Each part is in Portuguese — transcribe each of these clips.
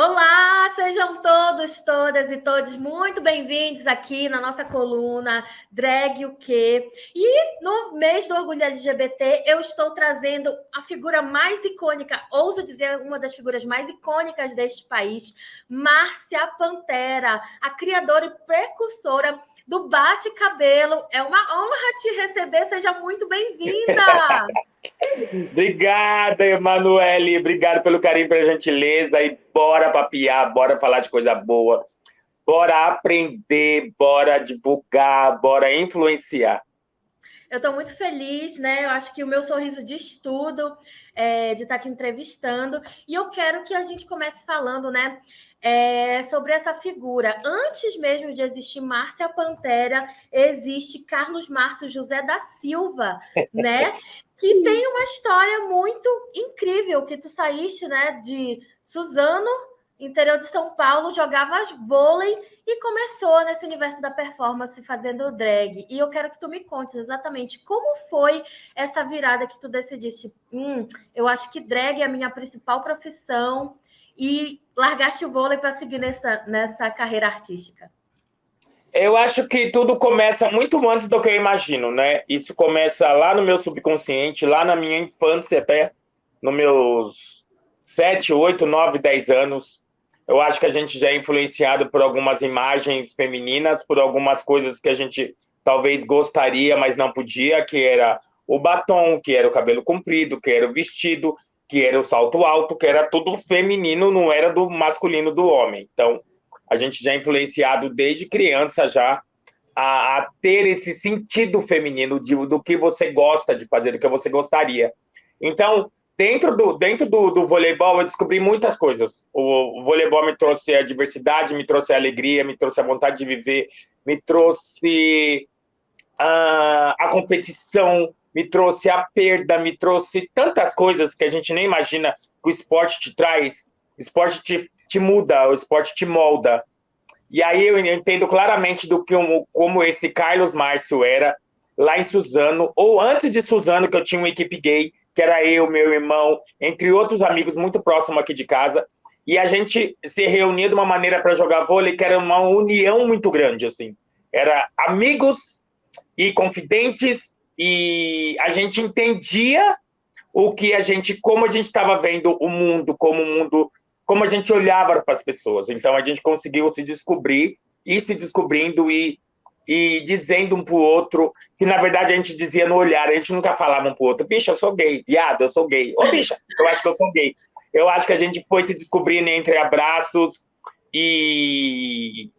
Olá, sejam todos, todas e todos muito bem-vindos aqui na nossa coluna Drag o Quê? E no mês do orgulho LGBT, eu estou trazendo a figura mais icônica, ouso dizer, uma das figuras mais icônicas deste país, Márcia Pantera, a criadora e precursora do Bate-Cabelo. É uma honra te receber, seja muito bem-vinda! Obrigada, Emanuele. Obrigado pelo carinho, pela gentileza. E bora papiar, bora falar de coisa boa. Bora aprender, bora divulgar, bora influenciar. Eu estou muito feliz, né? Eu acho que o meu sorriso diz tudo, de estar te entrevistando. E eu quero que a gente comece falando, né? Sobre essa figura. Antes mesmo de existir Márcia Pantera, existe Carlos Márcio José da Silva, né? Que tem uma história muito incrível, que tu saíste, né, de Suzano, interior de São Paulo, jogava vôlei e começou nesse universo da performance fazendo drag. E eu quero que tu me contes exatamente como foi essa virada que tu decidiste. Eu acho que drag é a minha principal profissão e largaste o vôlei para seguir nessa carreira artística. Eu acho que tudo começa muito antes do que eu imagino, né? Isso começa lá no meu subconsciente, lá na minha infância até, nos meus 7, 8, 9, 10 anos. Eu acho que a gente já é influenciado por algumas imagens femininas, por algumas coisas que a gente talvez gostaria, mas não podia, que era o batom, que era o cabelo comprido, que era o vestido, que era o salto alto, que era tudo feminino, não era do masculino do homem. Então, a gente já é influenciado desde criança já a ter esse sentido feminino do que você gosta de fazer, do que você gostaria. Então, dentro do voleibol, eu descobri muitas coisas. O voleibol me trouxe a diversidade, me trouxe a alegria, me trouxe a vontade de viver, me trouxe a competição, me trouxe a perda, me trouxe tantas coisas que a gente nem imagina que o esporte te traz. O esporte te muda, o esporte te molda. E aí eu entendo claramente como esse Carlos Márcio era lá em Suzano, ou antes de Suzano, que eu tinha uma equipe gay, que era eu, meu irmão, entre outros amigos muito próximos aqui de casa, e a gente se reunia de uma maneira para jogar vôlei que era uma união muito grande, assim. Era amigos e confidentes, e a gente entendia como a gente estava vendo o mundo, como a gente olhava para as pessoas. Então a gente conseguiu se descobrir e se descobrindo e dizendo um para o outro, que na verdade a gente dizia no olhar, a gente nunca falava um para o outro, bicha, eu sou gay, viado, eu sou gay, ô bicha, eu acho que eu sou gay. Eu acho que a gente foi se descobrindo entre abraços e,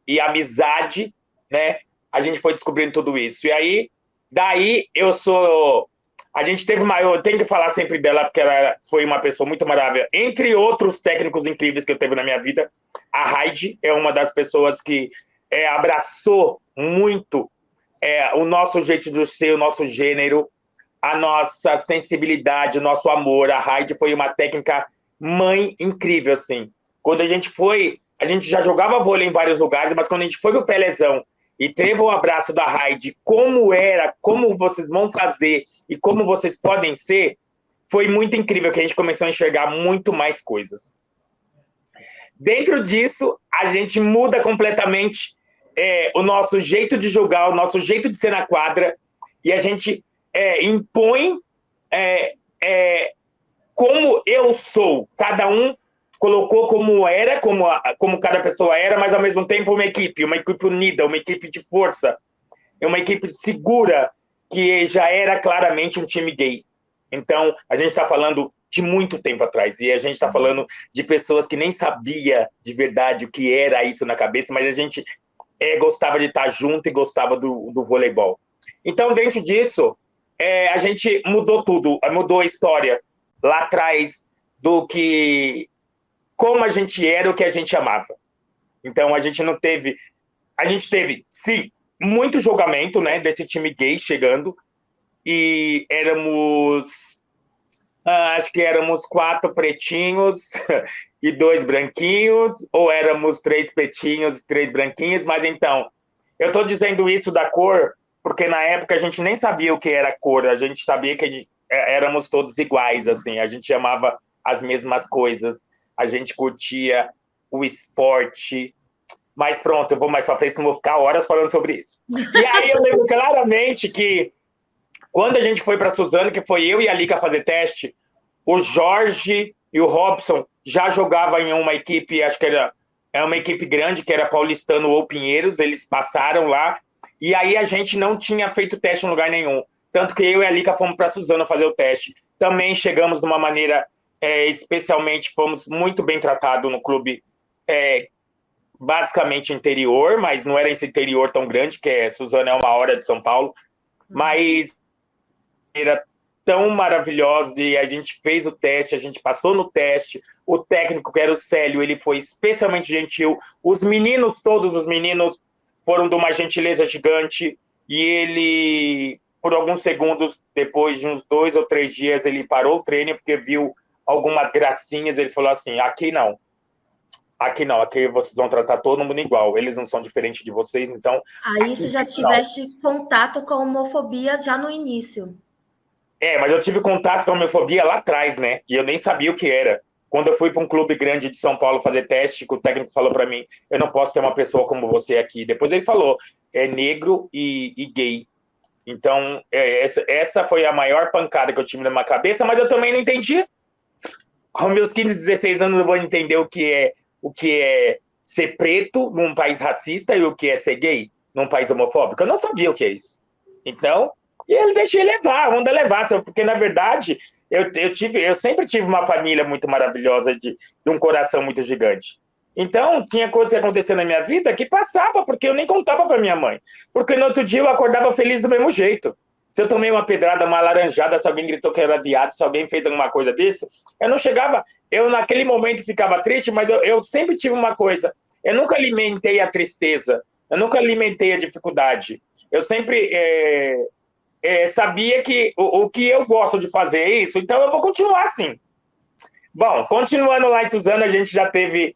e amizade, né? A gente foi descobrindo tudo isso. E aí, daí eu sou. A gente teve uma. Eu tenho que falar sempre dela, porque ela foi uma pessoa muito maravilhosa. Entre outros técnicos incríveis que eu teve na minha vida, a Heidi é uma das pessoas que abraçou muito o nosso jeito de ser, o nosso gênero, a nossa sensibilidade, o nosso amor. A Heidi foi uma técnica mãe incrível, assim. Quando a gente já jogava vôlei em vários lugares, mas quando a gente foi pro Pelezão e teve o abraço da Heidi, como era, como vocês vão fazer e como vocês podem ser, foi muito incrível, que a gente começou a enxergar muito mais coisas. Dentro disso, a gente muda completamente o nosso jeito de jogar, o nosso jeito de ser na quadra, e a gente impõe como eu sou. Cada um colocou como era, como cada pessoa era, mas ao mesmo tempo uma equipe unida, uma equipe de força, uma equipe segura, que já era claramente um time gay. Então, a gente está falando de muito tempo atrás, e a gente está falando de pessoas que nem sabia de verdade o que era isso na cabeça, mas a gente gostava de estar junto e gostava do voleibol. Então, dentro disso, a gente mudou tudo, mudou a história lá atrás do que como a gente era, o que a gente amava. Então a gente não teve, a gente teve, sim, muito julgamento, né, desse time gay chegando, e acho que éramos 4 pretinhos e 2 branquinhos, ou éramos 3 pretinhos e 3 branquinhos, mas então, eu estou dizendo isso da cor, porque na época a gente nem sabia o que era cor, a gente sabia que éramos todos iguais, assim, a gente amava as mesmas coisas. a gente curtia o esporte. Mas pronto, eu vou mais para frente, não vou ficar horas falando sobre isso. E aí eu lembro claramente que quando a gente foi para Suzano, que foi eu e a Lica fazer teste, o Jorge e o Robson já jogavam em uma equipe, acho que era uma equipe grande, que era Paulistano ou Pinheiros, eles passaram lá, e aí a gente não tinha feito teste em lugar nenhum. Tanto que eu e a Lica fomos para Suzano fazer o teste. Também chegamos de uma maneira, especialmente, fomos muito bem tratados no clube, basicamente interior, mas não era esse interior tão grande, que Suzano é 1 hora de São Paulo, mas era tão maravilhosa, e a gente fez o teste, a gente passou no teste, o técnico, que era o Célio, ele foi especialmente gentil, todos os meninos foram de uma gentileza gigante, e ele, por alguns segundos, depois de uns 2 ou 3 dias, ele parou o treino, porque viu algumas gracinhas, ele falou assim, aqui não, aqui vocês vão tratar todo mundo igual, eles não são diferentes de vocês, então... Aí tu já tiveste contato com a homofobia já no início. Mas eu tive contato com a homofobia lá atrás, né? E eu nem sabia o que era. Quando eu fui para um clube grande de São Paulo fazer teste, que o técnico falou para mim, eu não posso ter uma pessoa como você aqui. Depois ele falou, é negro e gay. Então, essa foi a maior pancada que eu tive na minha cabeça, mas eu também não entendi. Aos meus 15, 16 anos eu vou entender o que é ser preto num país racista e o que é ser gay num país homofóbico. Eu não sabia o que é isso. Então, e ele deixei levar, a onda levar, porque na verdade eu sempre tive uma família muito maravilhosa, de um coração muito gigante. Então, tinha coisas que aconteciam na minha vida que passava, porque eu nem contava para minha mãe. Porque no outro dia eu acordava feliz do mesmo jeito. Se eu tomei uma pedrada, uma laranjada, se alguém gritou que era viado, se alguém fez alguma coisa disso, eu não chegava... Eu, naquele momento, ficava triste, mas eu sempre tive uma coisa. Eu nunca alimentei a tristeza. Eu nunca alimentei a dificuldade. Eu sempre sabia que o que eu gosto de fazer é isso, então eu vou continuar assim. Bom, continuando lá em Suzano, a gente já teve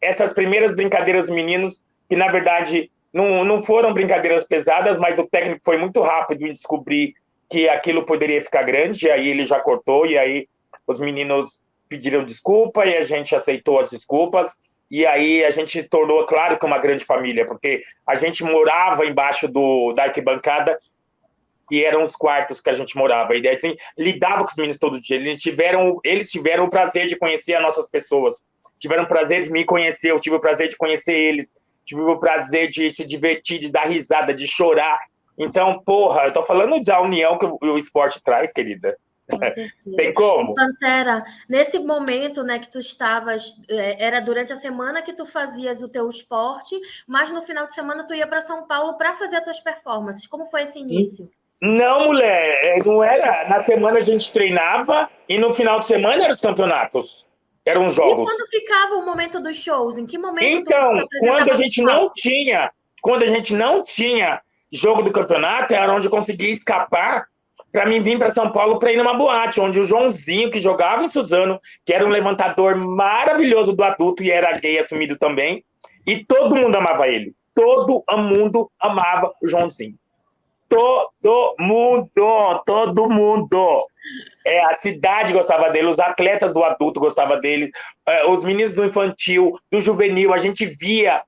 essas primeiras brincadeiras meninos, que na verdade não foram brincadeiras pesadas, mas o técnico foi muito rápido em descobrir que aquilo poderia ficar grande, e aí ele já cortou, e aí os meninos pediram desculpa, e a gente aceitou as desculpas, e aí a gente tornou claro que uma grande família, porque a gente morava embaixo da arquibancada, e eram os quartos que a gente morava, e daí lidava com os meninos todo dia, eles tiveram o prazer de conhecer as nossas pessoas, tiveram o prazer de me conhecer, eu tive o prazer de conhecer eles, tive o prazer de se divertir, de dar risada, de chorar. Então, porra, eu tô falando da união que o esporte traz, querida. Com certeza. Tem como? Pantera, nesse momento, né, que tu estavas, era durante a semana que tu fazias o teu esporte, mas no final de semana tu ia para São Paulo para fazer as tuas performances. Como foi esse início? Não, mulher, não era. Na semana a gente treinava e no final de semana eram os campeonatos. Eram jogos. E quando ficava o momento dos shows? Em que momento então, quando a gente não tinha jogo do campeonato, era onde eu conseguia escapar para mim vir para São Paulo para ir numa boate, onde o Joãozinho, que jogava em Suzano, que era um levantador maravilhoso do adulto e era gay assumido também, e todo mundo amava ele. Todo mundo amava o Joãozinho. Todo mundo. A cidade gostava dele, os atletas do adulto gostavam dele, os meninos do infantil, do juvenil, a gente via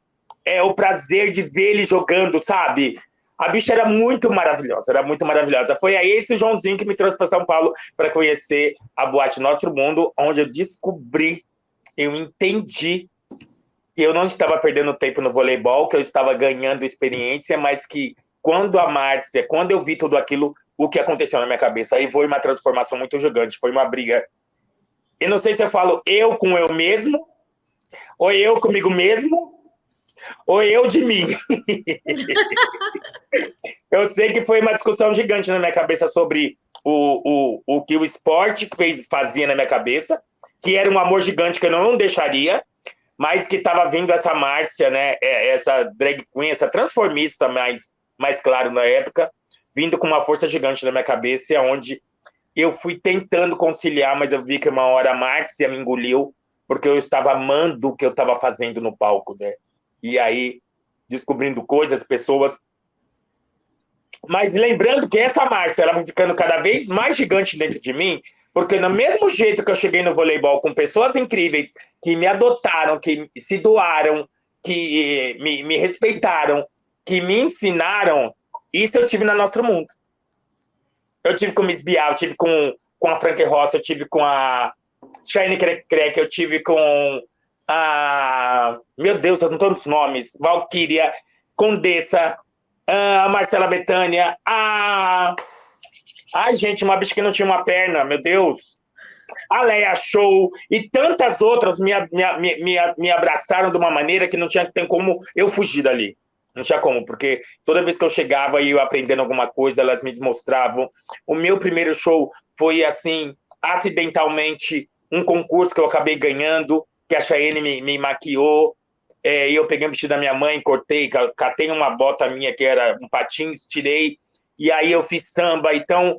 o prazer de ver ele jogando, sabe? A bicha era muito maravilhosa, Foi aí esse Joãozinho que me trouxe para São Paulo para conhecer a Boate Nostro Mundo, onde eu entendi que eu não estava perdendo tempo no voleibol, que eu estava ganhando experiência, mas que quando eu vi tudo aquilo, o que aconteceu na minha cabeça, aí foi uma transformação muito gigante, foi uma briga. Eu não sei se eu falo eu com eu mesmo, ou eu comigo mesmo, ou eu de mim. Eu sei que foi uma discussão gigante na minha cabeça sobre o que o esporte fazia na minha cabeça, que era um amor gigante que eu não deixaria, mas que estava vindo essa Márcia, né, essa drag queen, essa transformista mais claro na época, vindo com uma força gigante na minha cabeça, onde eu fui tentando conciliar, mas eu vi que uma hora a Márcia me engoliu, porque eu estava amando o que eu estava fazendo no palco, né? E aí, descobrindo coisas, pessoas... Mas lembrando que essa Márcia, ela vai ficando cada vez mais gigante dentro de mim, Porque no mesmo jeito que eu cheguei no voleibol com pessoas incríveis que me adotaram, que se doaram, que me respeitaram, que me ensinaram, isso eu tive na Nostro Mundo. Eu tive com Miss Bial, eu tive com a Frank Ross, eu tive com a Shine Crack, eu tive com a... Meu Deus, eu não estou nos nomes. Valkyria, Condessa, a Marcela Betânia, a... Ai, gente, uma bicha que não tinha uma perna, meu Deus. A Leia Show e tantas outras me abraçaram de uma maneira que não tinha tem como eu fugir dali. Não tinha como, porque toda vez que eu chegava e eu aprendendo alguma coisa, elas me mostravam. O meu primeiro show foi, assim, acidentalmente, um concurso que eu acabei ganhando, que a Chayenne me maquiou, e eu peguei o vestido da minha mãe, cortei, catei uma bota minha que era um patins, tirei, e aí eu fiz samba. Então,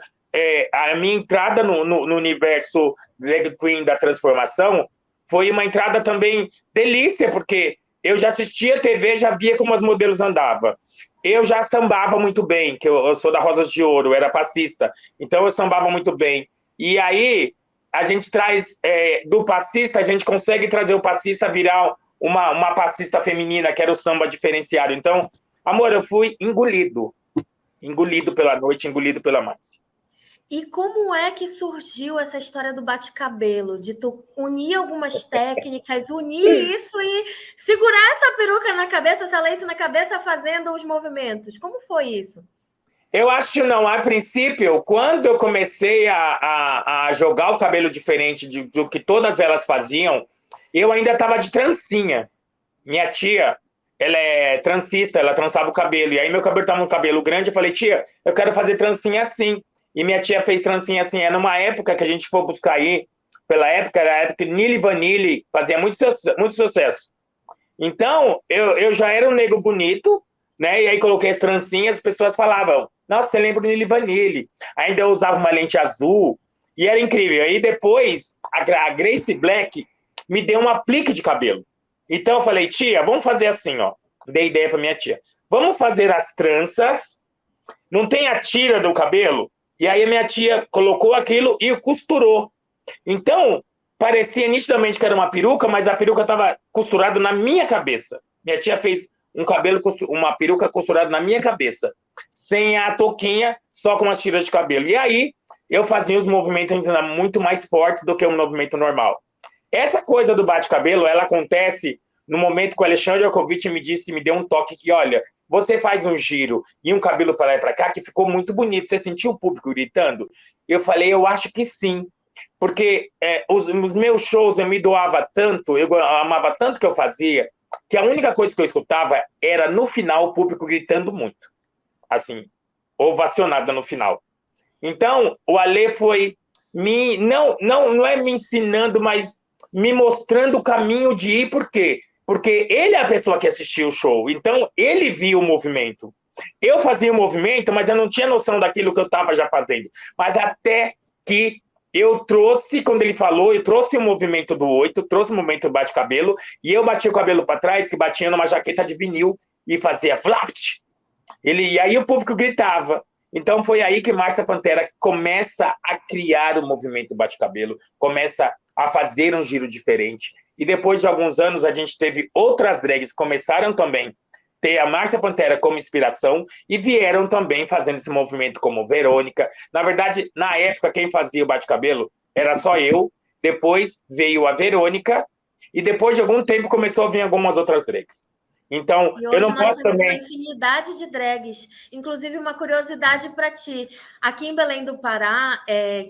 a minha entrada no universo drag queen da transformação foi uma entrada também delícia, porque eu já assistia TV, já via como as modelos andavam. Eu já sambava muito bem, que eu sou da Rosas de Ouro, era passista, então eu sambava muito bem. E aí, a gente traz, do passista, a gente consegue trazer o passista virar uma passista feminina, que era o samba diferenciado. Então, amor, eu fui engolido pela noite, engolido pela Márcia. E como é que surgiu essa história do bate-cabelo? De tu unir algumas técnicas, unir isso e segurar essa peruca na cabeça, essa lace na cabeça, fazendo os movimentos. Como foi isso? Eu acho não. A princípio, quando eu comecei a jogar o cabelo diferente do que todas elas faziam, eu ainda estava de trancinha. Minha tia, ela é transista, ela trançava o cabelo. E aí meu cabelo estava um cabelo grande, eu falei, tia, eu quero fazer trancinha assim. E minha tia fez trancinha assim. É numa época que a gente for buscar aí, pela época, era a época que Nili Vanilli fazia muito sucesso. Então, eu já era um negro bonito, né? E aí coloquei as trancinhas, as pessoas falavam, nossa, você lembra do Nili Vanilli. Ainda eu usava uma lente azul, e era incrível. Aí depois, a Grace Black me deu um aplique de cabelo. Então eu falei, tia, vamos fazer assim, ó. Dei ideia para minha tia. Vamos fazer as tranças, não tem a tira do cabelo? E aí a minha tia colocou aquilo e costurou. Então, parecia nitidamente que era uma peruca, mas a peruca estava costurada na minha cabeça. Minha tia fez uma peruca costurada na minha cabeça, sem a touquinha, só com as tiras de cabelo. E aí, eu fazia os movimentos ainda muito mais fortes do que um movimento normal. Essa coisa do bate-cabelo, ela acontece no momento que o Alexandre Jokovic me deu um toque que, olha, você faz um giro e um cabelo para lá e para cá que ficou muito bonito. Você sentiu o público gritando? Eu falei, eu acho que sim. Porque os meus shows eu me doava tanto, eu amava tanto que eu fazia, que a única coisa que eu escutava era, no final, o público gritando muito. Assim, ovacionado no final. Então, o Ale foi não é me ensinando, mas me mostrando o caminho de ir. Por quê? Porque ele é a pessoa que assistiu o show. Então, ele viu o movimento. Eu fazia o movimento, mas eu não tinha noção daquilo que eu estava já fazendo. Mas até que eu trouxe, quando ele falou, eu trouxe o movimento do 8, trouxe o movimento do bate-cabelo, e eu bati o cabelo para trás, que batia numa jaqueta de vinil, e fazia flapt. E aí o público gritava. Então foi aí que Márcia Pantera começa a criar o movimento bate-cabelo, começa a fazer um giro diferente. E depois de alguns anos, a gente teve outras drags que começaram também ter a Márcia Pantera como inspiração e vieram também fazendo esse movimento como Verônica. Na verdade, na época, quem fazia o bate-cabelo era só eu, depois veio a Verônica e depois de algum tempo começou a vir algumas outras drags. Então, eu não posso também... uma infinidade de drags. Inclusive, uma curiosidade para ti. Aqui em Belém do Pará,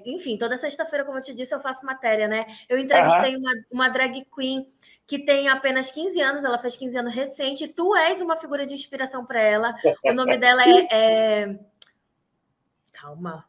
enfim, toda sexta-feira, como eu te disse, eu faço matéria, né? Eu entrevistei uma drag queen que tem apenas 15 anos, ela fez 15 anos recente. Tu és uma figura de inspiração para ela. O nome dela Calma.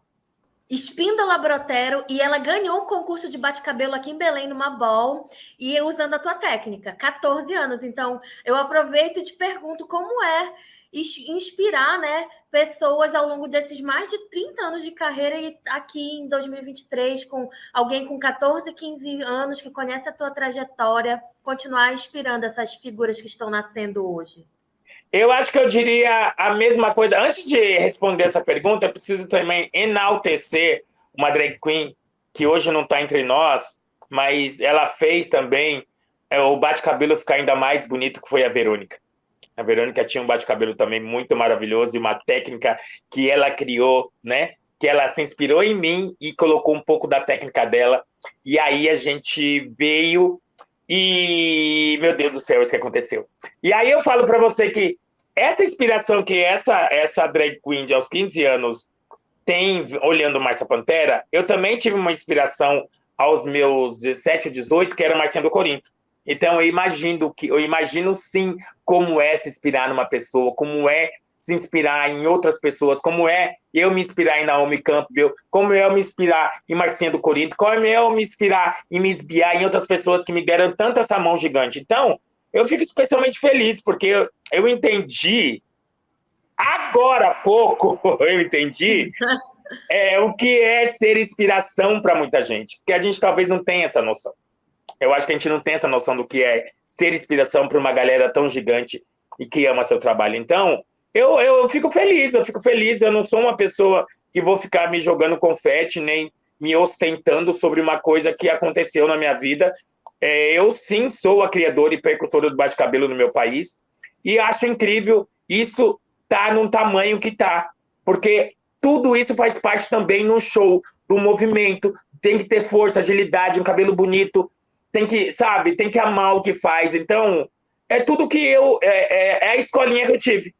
Espíndola Brotero, e ela ganhou um concurso de bate-cabelo aqui em Belém, numa ball, e usando a tua técnica, 14 anos. Então, eu aproveito e te pergunto como é inspirar, né, pessoas ao longo desses mais de 30 anos de carreira e aqui em 2023, com alguém com 14, 15 anos que conhece a tua trajetória, continuar inspirando essas figuras que estão nascendo hoje. Eu acho que eu diria a mesma coisa. Antes de responder essa pergunta, eu preciso também enaltecer uma drag queen que hoje não está entre nós, mas ela fez também o bate-cabelo ficar ainda mais bonito, que foi a Verônica. A Verônica tinha um bate-cabelo também muito maravilhoso e uma técnica que ela criou, né? Que ela se inspirou em mim e colocou um pouco da técnica dela. E aí a gente veio e, meu Deus do céu, isso que aconteceu. E aí eu falo para você que essa inspiração que essa drag queen de aos 15 anos tem olhando Márcia Pantera, eu também tive uma inspiração aos meus 17, 18, que era Marcinha do Corinto. Então eu imagino sim como é se inspirar numa pessoa, como é se inspirar em outras pessoas, como é eu me inspirar em Naomi Campbell, como é eu me inspirar em Marcinha do Corinto, como é eu me inspirar e me espiar em outras pessoas que me deram tanto essa mão gigante. Então, eu fico especialmente feliz, porque eu entendi, agora há pouco, eu entendi o que é ser inspiração para muita gente, porque a gente talvez não tenha essa noção. Eu acho que a gente não tem essa noção do que é ser inspiração para uma galera tão gigante e que ama seu trabalho. Então, eu fico feliz, eu não sou uma pessoa que vou ficar me jogando confete, nem me ostentando sobre uma coisa que aconteceu na minha vida. Eu sim sou a criadora e precursora do bate-cabelo no meu país, e acho incrível isso tá num tamanho que tá, porque tudo isso faz parte também no show, do movimento, tem que ter força, agilidade, um cabelo bonito, tem que, sabe, tem que amar o que faz. Então, é tudo que é a escolinha que eu tive.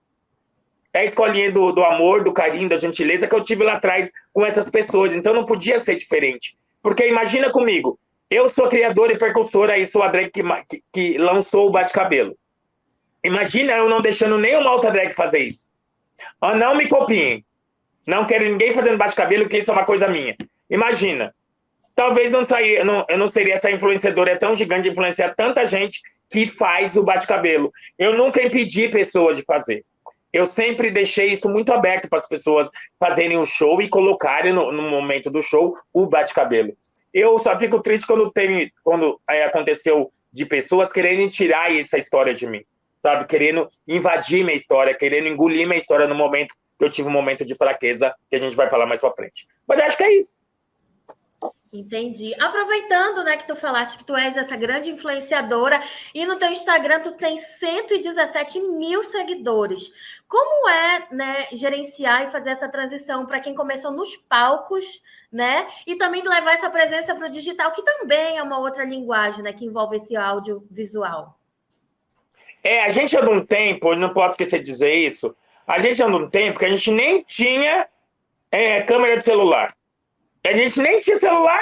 É a escolinha do amor, do carinho, da gentileza que eu tive lá atrás com essas pessoas. Então, não podia ser diferente. Porque imagina comigo, eu sou criadora e percursora e sou a drag que lançou o bate-cabelo. Imagina eu não deixando nenhuma outra drag fazer isso. Não me copiem. Não quero ninguém fazendo bate-cabelo, que isso é uma coisa minha. Imagina. Talvez eu não seria essa influenciadora tão gigante de influenciar tanta gente que faz o bate-cabelo. Eu nunca impedi pessoas de fazer. Eu sempre deixei isso muito aberto para as pessoas fazerem um show e colocarem no momento do show o bate-cabelo. Eu só fico triste quando aconteceu de pessoas querendo tirar essa história de mim, sabe? Querendo invadir minha história, querendo engolir minha história no momento que eu tive um momento de fraqueza, que a gente vai falar mais para frente. Mas eu acho que é isso. Entendi. Aproveitando, né, que tu falaste que tu és essa grande influenciadora e no teu Instagram tu tem 117 mil seguidores. Como é, né, gerenciar e fazer essa transição para quem começou nos palcos, né, e também levar essa presença para o digital, que também é uma outra linguagem, né, que envolve esse audiovisual? A gente anda um tempo, não posso esquecer de dizer isso, a gente anda um tempo que a gente nem tinha câmera de celular. A gente nem tinha celular.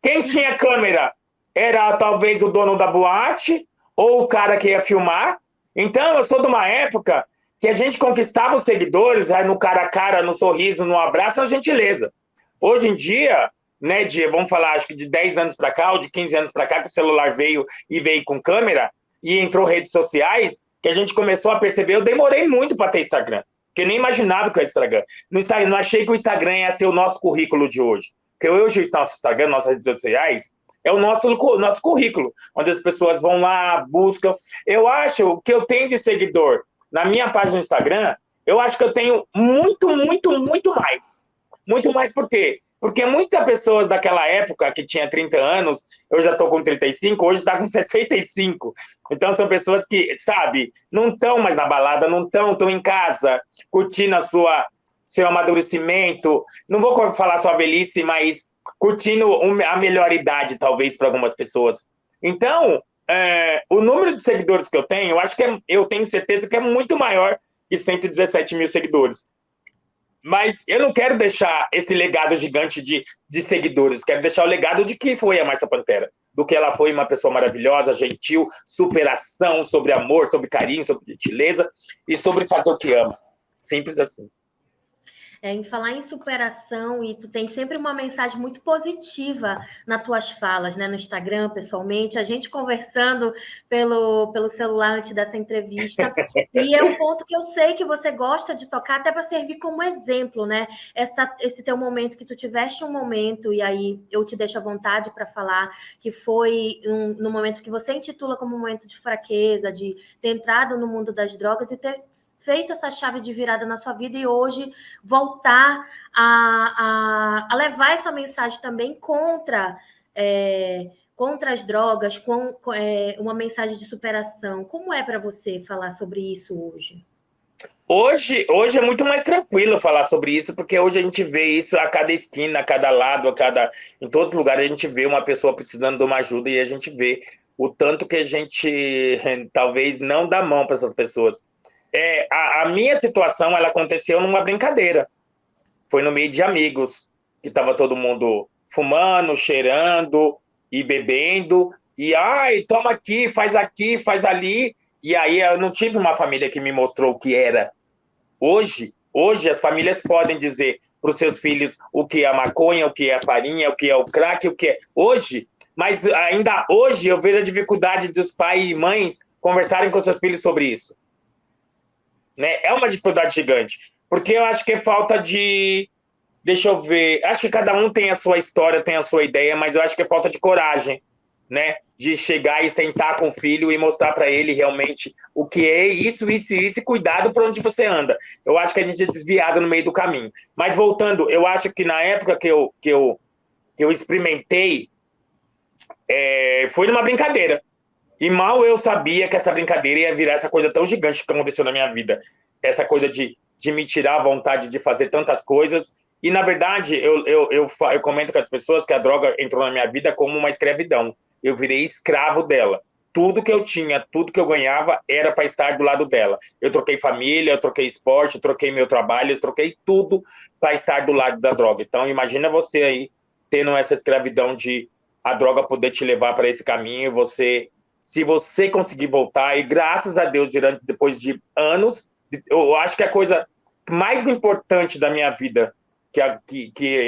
Quem tinha câmera era talvez o dono da boate ou o cara que ia filmar. Então, eu sou de uma época que a gente conquistava os seguidores no cara a cara, no sorriso, no abraço, na gentileza. Hoje em dia, né, vamos falar, acho que de 10 anos para cá, ou de 15 anos para cá, que o celular veio e veio com câmera, e entrou redes sociais, que a gente começou a perceber, eu demorei muito para ter Instagram, porque eu nem imaginava que eu ia Instagram. Não achei que o Instagram ia ser o nosso currículo de hoje. Porque hoje o nosso Instagram, nossas redes sociais, é o nosso currículo, onde as pessoas vão lá, buscam. Eu acho que eu tenho de seguidor na minha página do Instagram, eu acho que eu tenho muito, muito, muito mais. Muito mais por quê? Porque muitas pessoas daquela época, que tinha 30 anos, eu já estou com 35, hoje está com 65. Então, são pessoas que, sabe, não estão mais na balada, não estão em casa, curtindo seu amadurecimento. Não vou falar sua velhice, mas curtindo a melhor idade, talvez, para algumas pessoas. Então, o número de seguidores que eu tenho, eu acho que eu tenho certeza que é muito maior que 117 mil seguidores. Mas eu não quero deixar esse legado gigante de seguidores. Quero deixar o legado de que foi a Márcia Pantera. Do que ela foi uma pessoa maravilhosa, gentil, superação, sobre amor, sobre carinho, sobre gentileza e sobre fazer o que ama. Simples assim. Em falar em superação, e tu tem sempre uma mensagem muito positiva nas tuas falas, né? No Instagram, pessoalmente, a gente conversando pelo celular antes dessa entrevista. E é um ponto que eu sei que você gosta de tocar, até para servir como exemplo, né? Esse teu momento que tu tiveste um momento, e aí eu te deixo à vontade para falar, que foi no momento que você intitula como um momento de fraqueza, de ter entrado no mundo das drogas e ter feito essa chave de virada na sua vida e hoje voltar a levar essa mensagem também contra as drogas, uma mensagem de superação. Como é para você falar sobre isso hoje? Hoje é muito mais tranquilo falar sobre isso, porque hoje a gente vê isso a cada esquina, a cada lado, em todos os lugares a gente vê uma pessoa precisando de uma ajuda e a gente vê o tanto que a gente talvez não dá mão para essas pessoas. A minha situação, ela aconteceu numa brincadeira. Foi no meio de amigos, que estava todo mundo fumando, cheirando e bebendo. E, ai, toma aqui, faz ali. E aí eu não tive uma família que me mostrou o que era. Hoje as famílias podem dizer para os seus filhos o que é a maconha, o que é a farinha, o que é o crack, o que é... Hoje, mas ainda hoje eu vejo a dificuldade dos pais e mães conversarem com seus filhos sobre isso. Né? É uma dificuldade gigante. Porque eu acho que é falta de... Deixa eu ver. Acho que cada um tem a sua história, tem a sua ideia, mas eu acho que é falta de coragem, né? De chegar e sentar com o filho e mostrar para ele realmente o que é isso, e cuidado por onde você anda. Eu acho que a gente é desviado no meio do caminho. Mas voltando, eu acho que na época que eu experimentei, foi numa brincadeira. E mal eu sabia que essa brincadeira ia virar essa coisa tão gigante que aconteceu na minha vida. Essa coisa de me tirar a vontade de fazer tantas coisas. E, na verdade, eu comento com as pessoas que a droga entrou na minha vida como uma escravidão. Eu virei escravo dela. Tudo que eu tinha, tudo que eu ganhava era para estar do lado dela. Eu troquei família, eu troquei esporte, eu troquei meu trabalho, eu troquei tudo para estar do lado da droga. Então, imagina você aí tendo essa escravidão de a droga poder te levar para esse caminho, se você conseguir voltar, e graças a Deus, depois de anos, eu acho que a coisa mais importante da minha vida que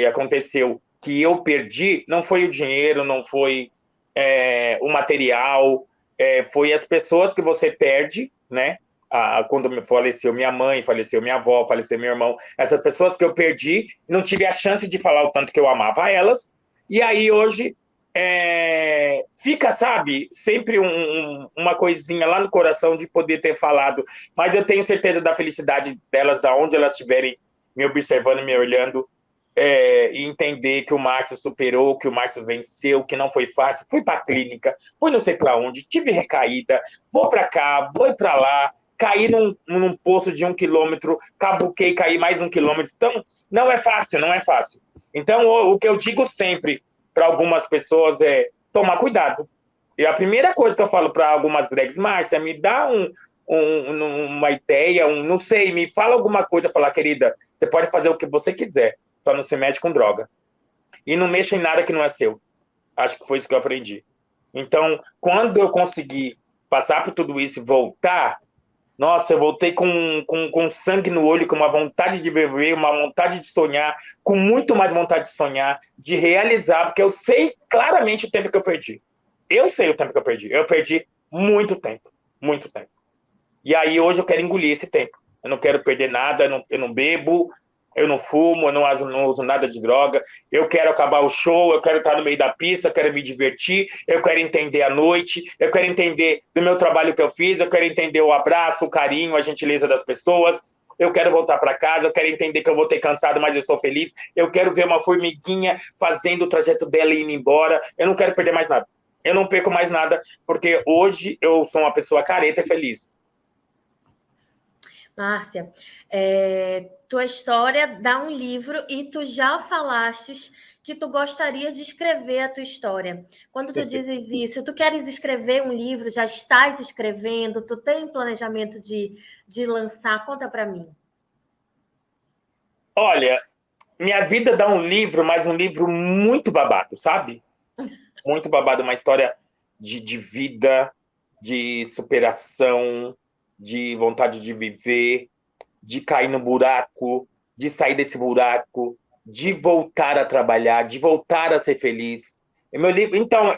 aconteceu, que eu perdi, não foi o dinheiro, não foi o material, foi as pessoas que você perde, né? Quando faleceu minha mãe, faleceu minha avó, faleceu meu irmão, essas pessoas que eu perdi, não tive a chance de falar o tanto que eu amava elas, e aí hoje fica, sabe, sempre uma coisinha lá no coração de poder ter falado, mas eu tenho certeza da felicidade delas, da onde elas estiverem me observando, me olhando, e entender que o Márcio superou, que o Márcio venceu, que não foi fácil. Fui para a clínica, fui não sei para onde, tive recaída, vou para cá, vou para lá, caí num poço de 1 quilômetro, cabuquei, caí mais 1 quilômetro. Então, não é fácil, não é fácil. Então, o que eu digo sempre para algumas pessoas é tomar cuidado. E a primeira coisa que eu falo para algumas drags, Márcia, me dá uma ideia, não sei, me fala alguma coisa, falar, querida, você pode fazer o que você quiser, só não se mete com droga. E não mexa em nada que não é seu. Acho que foi isso que eu aprendi. Então, quando eu consegui passar por tudo isso e voltar, nossa, eu voltei com sangue no olho, com uma vontade de viver, uma vontade de sonhar, com muito mais vontade de sonhar, de realizar, porque eu sei claramente o tempo que eu perdi. Eu sei o tempo que eu perdi. Eu perdi muito tempo. Muito tempo. E aí hoje eu quero engolir esse tempo. Eu não quero perder nada, eu não bebo, eu não fumo, eu não uso nada de droga. Eu quero acabar o show, eu quero estar no meio da pista, eu quero me divertir, eu quero entender a noite, eu quero entender do meu trabalho que eu fiz, eu quero entender o abraço, o carinho, a gentileza das pessoas. Eu quero voltar para casa, eu quero entender que eu vou ter cansado, mas eu estou feliz. Eu quero ver uma formiguinha fazendo o trajeto dela e indo embora. Eu não quero perder mais nada. Eu não perco mais nada, porque hoje eu sou uma pessoa careta e feliz. Márcia, tua história dá um livro e tu já falaste que tu gostaria de escrever a tua história. Quando tu dizes isso, tu queres escrever um livro, já estás escrevendo, tu tem planejamento de lançar? Conta para mim. Olha, minha vida dá um livro, mas um livro muito babado, sabe? Muito babado, uma história de vida, de superação, de vontade de viver, de cair no buraco, de sair desse buraco, de voltar a trabalhar, de voltar a ser feliz. E meu livro, então,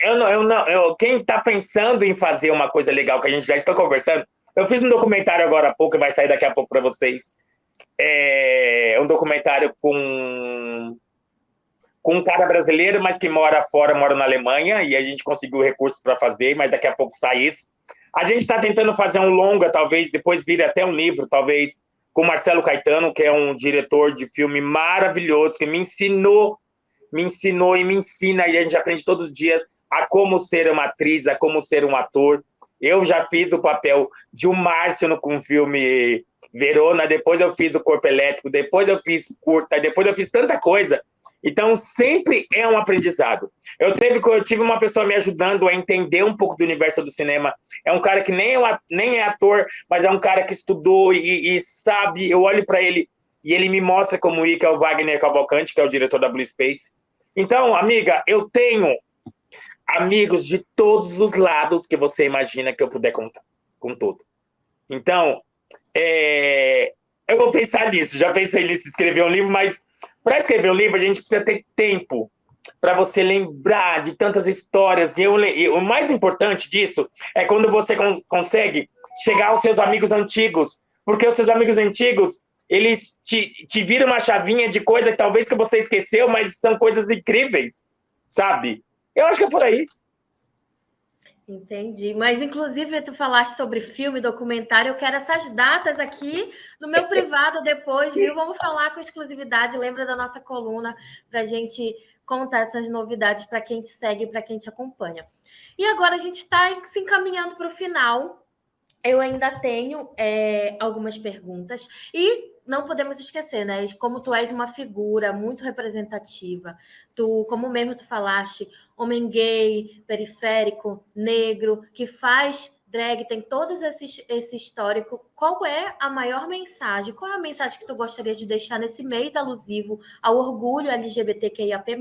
quem está pensando em fazer uma coisa legal, que a gente já está conversando, eu fiz um documentário agora há pouco, que vai sair daqui a pouco para vocês. Um documentário com um cara brasileiro, mas que mora fora, mora na Alemanha, e a gente conseguiu recursos para fazer, mas daqui a pouco sai isso. A gente está tentando fazer um longa, talvez, depois vire até um livro, talvez, com Marcelo Caetano, que é um diretor de filme maravilhoso, que me ensinou e me ensina, e a gente aprende todos os dias a como ser uma atriz, a como ser um ator. Eu já fiz o papel de um Márcio no com o filme Verona, depois eu fiz o Corpo Elétrico, depois eu fiz curta, depois eu fiz tanta coisa. Então, sempre é um aprendizado. Eu tive uma pessoa me ajudando a entender um pouco do universo do cinema. É um cara que nem é ator, mas é um cara que estudou e sabe. Eu olho para ele e ele me mostra como ir, que é o Wagner Cavalcante, que é o diretor da Blue Space. Então, amiga, eu tenho amigos de todos os lados que você imagina que eu puder contar, com tudo. Então, eu vou pensar nisso. Já pensei nisso, escrever um livro, mas para escrever um livro a gente precisa ter tempo para você lembrar de tantas histórias. E o mais importante disso é quando você consegue chegar aos seus amigos antigos, porque os seus amigos antigos, eles te viram uma chavinha de coisa que talvez que você esqueceu, mas são coisas incríveis, sabe? Eu acho que é por aí. Entendi. Mas, inclusive, tu falaste sobre filme, documentário. Eu quero essas datas aqui no meu privado depois, viu? Vamos falar com exclusividade. Lembra da nossa coluna para a gente contar essas novidades para quem te segue, para quem te acompanha. E agora a gente está se encaminhando para o final. Eu ainda tenho algumas perguntas e não podemos esquecer, né? Como tu és uma figura muito representativa, tu, como mesmo tu falaste, homem gay, periférico, negro, que faz drag, tem todo esse histórico. Qual é a maior mensagem? Qual é a mensagem que tu gostaria de deixar nesse mês alusivo ao orgulho LGBTQIAP+.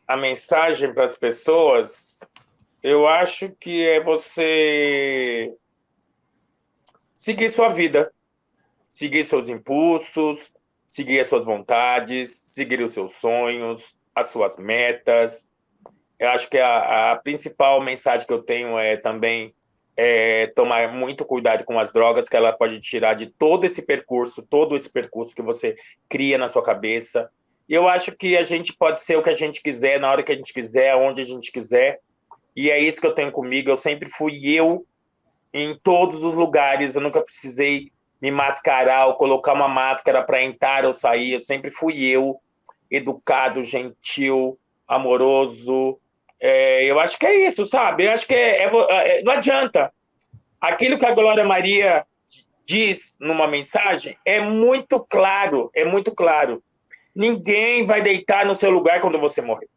A mensagem para as pessoas, eu acho que é você seguir sua vida, seguir seus impulsos, seguir as suas vontades, seguir os seus sonhos, as suas metas. Eu acho que a principal mensagem que eu tenho é também tomar muito cuidado com as drogas, que ela pode tirar de todo esse percurso que você cria na sua cabeça. E eu acho que a gente pode ser o que a gente quiser, na hora que a gente quiser, onde a gente quiser. E é isso que eu tenho comigo. Eu sempre fui eu em todos os lugares. Eu nunca precisei me mascarar ou colocar uma máscara para entrar ou sair. Eu sempre fui eu, educado, gentil, amoroso. Eu acho que é isso, sabe? Eu acho que não adianta. Aquilo que a Glória Maria diz numa mensagem é muito claro, é muito claro. Ninguém vai deitar no seu lugar quando você morrer.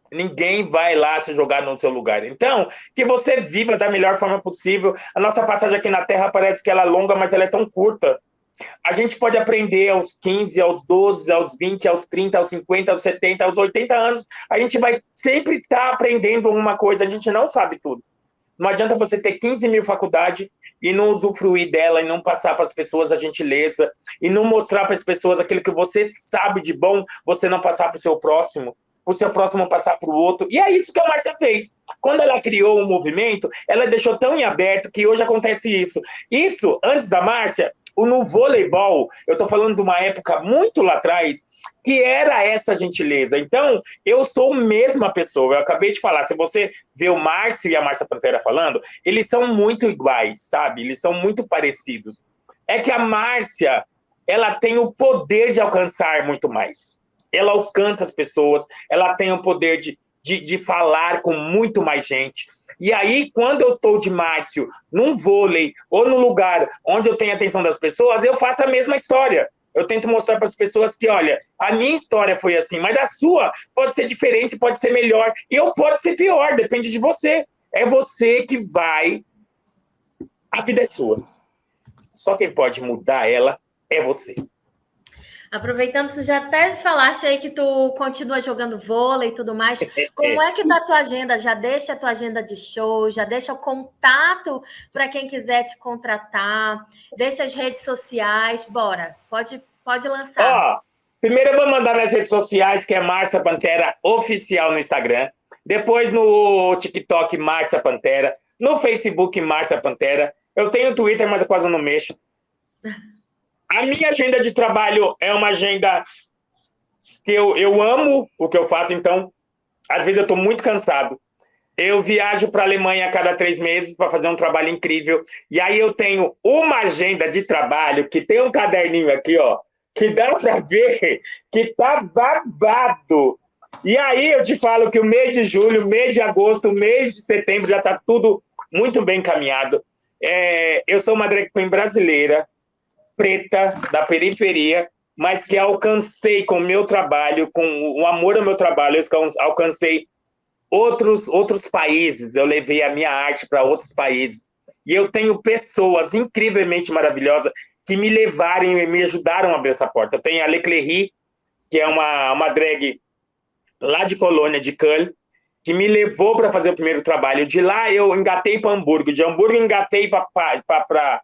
Ninguém vai lá se jogar no seu lugar. Então, que você viva da melhor forma possível. A nossa passagem aqui na Terra parece que ela é longa, mas ela é tão curta. A gente pode aprender aos 15, aos 12, aos 20, aos 30, aos 50, aos 70, aos 80 anos. A gente vai sempre estar aprendendo alguma coisa. A gente não sabe tudo. Não adianta você ter 15 mil faculdades e não usufruir dela, e não passar para as pessoas a gentileza, e não mostrar para as pessoas aquilo que você sabe de bom, você não passar para o seu próximo passar para o outro. E é isso que a Márcia fez. Quando ela criou o movimento, ela deixou tão em aberto que hoje acontece isso. Isso, antes da Márcia, no voleibol, eu estou falando de uma época muito lá atrás, que era essa gentileza. Então, eu sou a mesma pessoa. Eu acabei de falar, se você vê o Márcio e a Márcia Pantera falando, eles são muito iguais, sabe? Eles são muito parecidos. É que a Márcia, ela tem o poder de alcançar muito mais. Ela alcança as pessoas, ela tem o poder de falar com muito mais gente. E aí, quando eu estou de Márcio num vôlei ou num lugar onde eu tenho a atenção das pessoas, eu faço a mesma história. Eu tento mostrar para as pessoas que, olha, a minha história foi assim, mas a sua pode ser diferente, pode ser melhor, e eu pode ser pior, depende de você. É você que vai... A vida é sua. Só quem pode mudar ela é você. Aproveitando, tu já até falaste aí que tu continua jogando vôlei e tudo mais. Como é que tá a tua agenda? Já deixa a tua agenda de show, já deixa o contato para quem quiser te contratar, deixa as redes sociais, bora, pode lançar. Primeiro eu vou mandar nas redes sociais, que é Márcia Pantera Oficial no Instagram, depois no TikTok Márcia Pantera, no Facebook Márcia Pantera, eu tenho Twitter, mas eu quase não mexo. A minha agenda de trabalho é uma agenda que eu amo o que eu faço, então, às vezes eu estou muito cansado. Eu viajo para a Alemanha a cada 3 meses para fazer um trabalho incrível. E aí eu tenho uma agenda de trabalho que tem um caderninho aqui, ó, que dá para ver que tá babado. E aí eu te falo que o mês de julho, o mês de agosto, o mês de setembro já está tudo muito bem encaminhado. Eu sou uma drag queen brasileira, preta, da periferia, mas que alcancei com o meu trabalho, com o amor ao meu trabalho, eu alcancei outros países, eu levei a minha arte para outros países. E eu tenho pessoas incrivelmente maravilhosas que me levaram e me ajudaram a abrir essa porta. Eu tenho a Leclerc, que é uma drag lá de Colônia, de Köln, que me levou para fazer o primeiro trabalho. De lá eu engatei para Hamburgo, de Hamburgo eu engatei para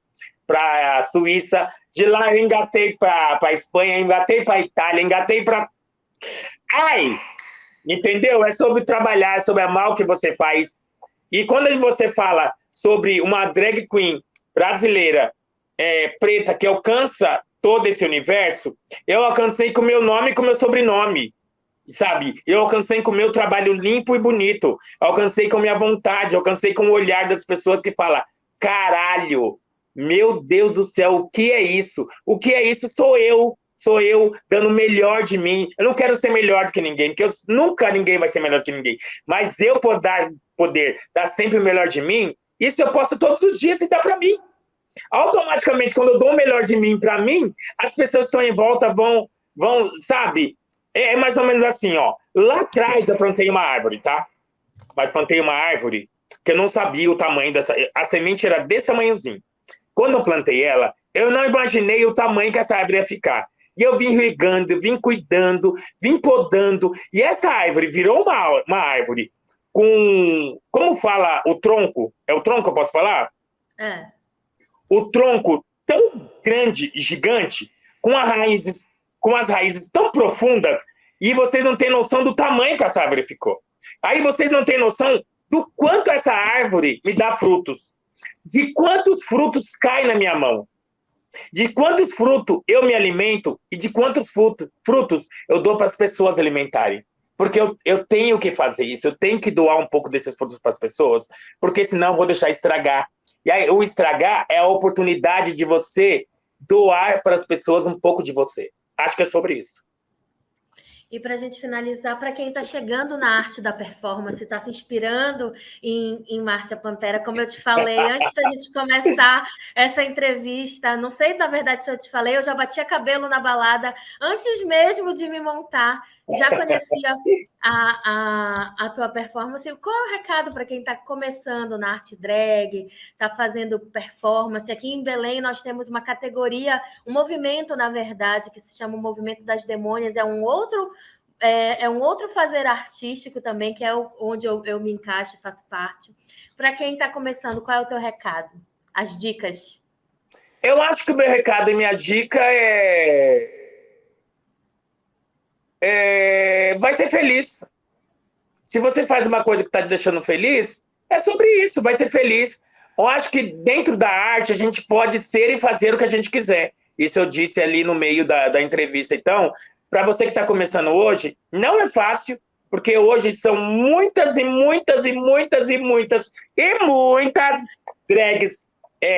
a Suíça, de lá eu engatei para a Espanha, engatei para a Itália, engatei para... Ai! Entendeu? É sobre trabalhar, é sobre amar o que você faz. E quando você fala sobre uma drag queen brasileira, preta, que alcança todo esse universo, eu alcancei com o meu nome e com o meu sobrenome, sabe? Eu alcancei com o meu trabalho limpo e bonito, alcancei com a minha vontade, alcancei com o olhar das pessoas que falam, caralho, meu Deus do céu, o que é isso? O que é isso? Sou eu dando o melhor de mim. Eu não quero ser melhor do que ninguém, porque nunca ninguém vai ser melhor do que ninguém. Mas eu poder dar sempre o melhor de mim, isso eu posso todos os dias e dá para mim. Automaticamente, quando eu dou o melhor de mim para mim, as pessoas que estão em volta vão, sabe? É mais ou menos assim, ó. Lá atrás eu plantei uma árvore, tá? Mas plantei uma árvore que eu não sabia o tamanho dessa... A semente era desse tamanhozinho. Quando eu plantei ela, eu não imaginei o tamanho que essa árvore ia ficar. E eu vim regando, vim cuidando, vim podando. E essa árvore virou uma árvore com... Como fala o tronco? É o tronco que eu posso falar? É. O tronco tão grande, gigante, com as raízes tão profundas, e vocês não têm noção do tamanho que essa árvore ficou. Aí vocês não têm noção do quanto essa árvore me dá frutos. De quantos frutos caem na minha mão. De quantos frutos eu me alimento e de quantos frutos eu dou para as pessoas alimentarem. Porque eu tenho que fazer isso, eu tenho que doar um pouco desses frutos para as pessoas, porque senão eu vou deixar estragar. E aí, o estragar é a oportunidade de você doar para as pessoas um pouco de você. Acho que é sobre isso. E para a gente finalizar, para quem está chegando na arte da performance, está se inspirando em Márcia Pantera, como eu te falei, antes da gente começar essa entrevista, não sei na verdade se eu te falei, eu já batia cabelo na balada antes mesmo de me montar, já conhecia a tua performance. Qual é o recado para quem está começando na arte drag, está fazendo performance? Aqui em Belém nós temos uma categoria, um movimento, na verdade, que se chama o Movimento das Demônias, é um outro fazer artístico também, que é onde eu me encaixo e faço parte. Para quem está começando, qual é o teu recado? As dicas? Eu acho que o meu recado e minha dica vai ser feliz. Se você faz uma coisa que está te deixando feliz, é sobre isso, vai ser feliz. Eu acho que dentro da arte a gente pode ser e fazer o que a gente quiser. Isso eu disse ali no meio da entrevista. Então, para você que está começando hoje, não é fácil, porque hoje são muitas drags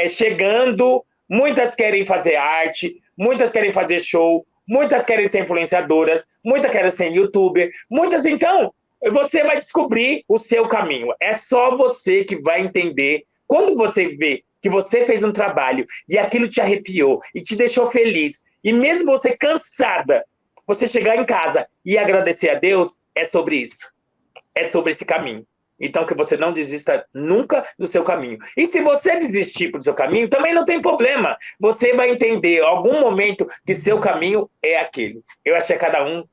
chegando, muitas querem fazer arte, muitas querem fazer show, muitas querem ser influenciadoras, muitas querem ser youtuber, muitas, então, você vai descobrir o seu caminho. É só você que vai entender. Quando você vê que você fez um trabalho e aquilo te arrepiou e te deixou feliz, e mesmo você cansada, você chegar em casa e agradecer a Deus, é sobre isso. É sobre esse caminho. Então, que você não desista nunca do seu caminho. E se você desistir do seu caminho, também não tem problema. Você vai entender, em algum momento, que seu caminho é aquele. Eu achei cada um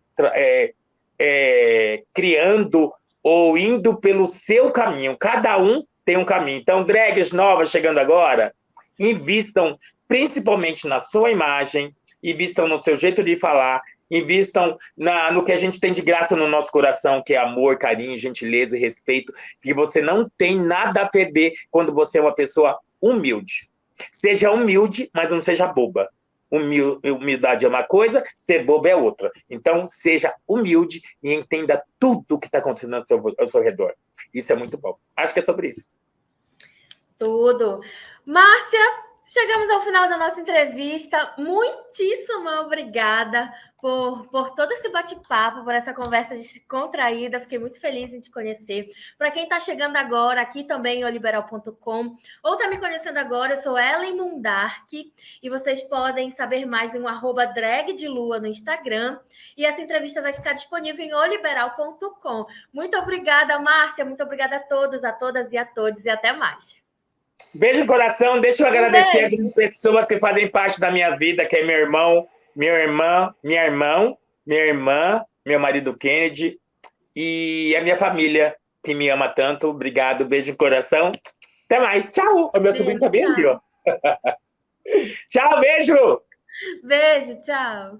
criando ou indo pelo seu caminho. Cada um tem um caminho. Então, drags novas chegando agora, invistam principalmente na sua imagem, invistam no seu jeito de falar, invistam no que a gente tem de graça no nosso coração, que é amor, carinho, gentileza e respeito, que você não tem nada a perder quando você é uma pessoa humilde. Seja humilde, mas não seja boba. Humildade é uma coisa, ser bobo é outra. Então, seja humilde e entenda tudo o que está acontecendo ao seu redor. Isso é muito bom. Acho que é sobre isso. Tudo. Márcia, chegamos ao final da nossa entrevista. Muitíssimo obrigada por todo esse bate-papo, por essa conversa descontraída. Fiquei muito feliz em te conhecer. Para quem está chegando agora, aqui também em oliberal.com, ou está me conhecendo agora, eu sou Ellen Mundark, e vocês podem saber mais em @dragdelua no Instagram. E essa entrevista vai ficar disponível em oliberal.com. Muito obrigada, Márcia. Muito obrigada a todos, a todas e a todos. E até mais. Beijo no coração, deixa eu agradecer as pessoas que fazem parte da minha vida, que é meu irmão, minha irmã, meu marido Kennedy e a minha família, que me ama tanto. Obrigado, beijo no coração. Até mais, tchau. O meu sobrinho tá bem ali, ó. Tchau, beijo! Beijo, tchau.